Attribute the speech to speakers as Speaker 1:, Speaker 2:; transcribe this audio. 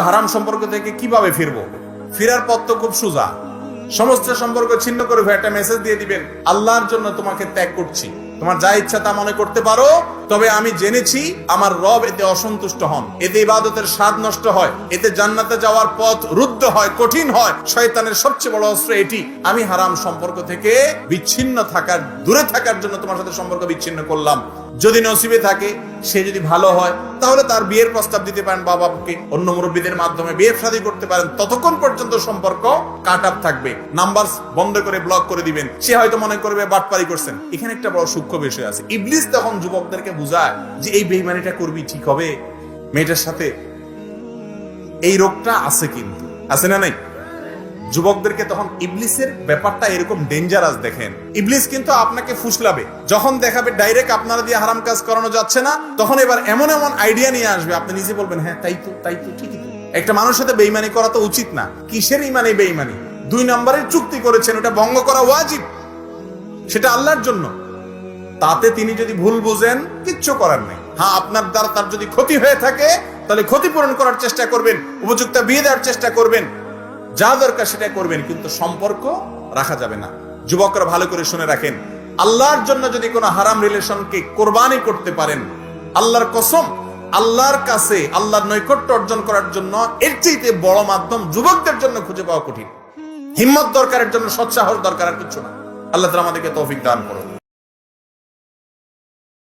Speaker 1: হারাম সম্পর্ক থেকে কিভাবে ফিরবো? ফিরার পথ তো খুব সোজা। সমস্ত সম্পর্ক ছিন্ন করে একটা মেসেজ দিয়ে দিবেন, আল্লাহর জন্য তোমাকে ত্যাগ করছি, তোমার যা ইচ্ছা তা মনে করতে পারো, তবে আমি জেনেছি আমার রব এতে অসন্তুষ্ট হন, এতে ইবাদতের স্বাদ নষ্ট হয়, এতে জান্নাতে যাওয়ার পথ রুদ্ধ হয়, কঠিন হয়, শয়তানের সবচেয়ে বড় অস্ত্র এটি। আমি হারাম সম্পর্ক থেকে বিচ্ছিন্ন থাকার, দূরে থাকার জন্য তোমার সাথে সম্পর্ক বিচ্ছিন্ন করলাম। যদি নসিবে থাকে, সে যদি ভালো হয়, তাহলে তার বিয়ের প্রস্তাব দিতে পারেন বাবাকে, অন্য মুরব্বীদের মাধ্যমে বিয়ে শাদী করতে পারেন। ততক্ষণ পর্যন্ত সম্পর্ক কাট আপ থাকবে, নাম্বার বন্ধ করে ব্লক করে দিবেন। সে হয়তো মনে করবে বাটপারি করছেন। এখানে একটা বড় সূক্ষ্ম বিষয় আছে। ইবলিস তখন যুবকদেরকে বুঝায় যে এই বেঈমানিটা করবি, ঠিক হবে মেয়েটার সাথে, এই রোগটা আছে, কিন্তু আছে না নাই? যুবকদেরকে তখন ইবলিসের ব্যাপারটা এরকম ডেঞ্জারাস দেখেন। ইবলিস কিন্তু আপনাকে ফুসলাবে, যখন দেখাবে ডাইরেক্ট আপনারা দিয়ে হারাম কাজ করানো যাচ্ছে না, তখন এবার এমন এমন আইডিয়া নিয়ে আসবে, আপনি নিজে বলবেন হ্যাঁ তাই তো ঠিকই তো। একটা মানুষের সাথে বেঈমানি করা তো উচিত না। কিসের ইমানে বেঈমানি? 2 নম্বরের চুক্তি করেছেন, ওটা ভঙ্গ করা ওয়াজিব, সেটা আল্লাহর জন্য। তাতে তিনি যদি ভুল বুঝেন, কিচ্ছু করার নেই। হ্যাঁ, আপনার দ্বারা তার যদি ক্ষতি হয়ে থাকে, তাহলে ক্ষতিপূরণ করার চেষ্টা করবেন, উপযুক্ত বিয়ে দেওয়ার চেষ্টা করবেন, যা দরকার সেটা করবেন, কিন্তু সম্পর্ক রাখা যাবে না। যুবকরা ভালো করে শুনে রাখেন, আল্লাহর জন্য যদি কোনো হারাম রিলেশনকে কোরবানি করতে পারেন, আল্লাহর কসম, আল্লাহর কাছে আল্লাহর নৈকট্য অর্জন করার জন্য এর চাইতে বড় মাধ্যম যুবকদের জন্য খুঁজে পাওয়া কঠিন। হিম্মত দরকারের জন্য সৎসাহস দরকার, আর কিছু না। আল্লাহ তাআলা আমাদেরকে তৌফিক দান করুন।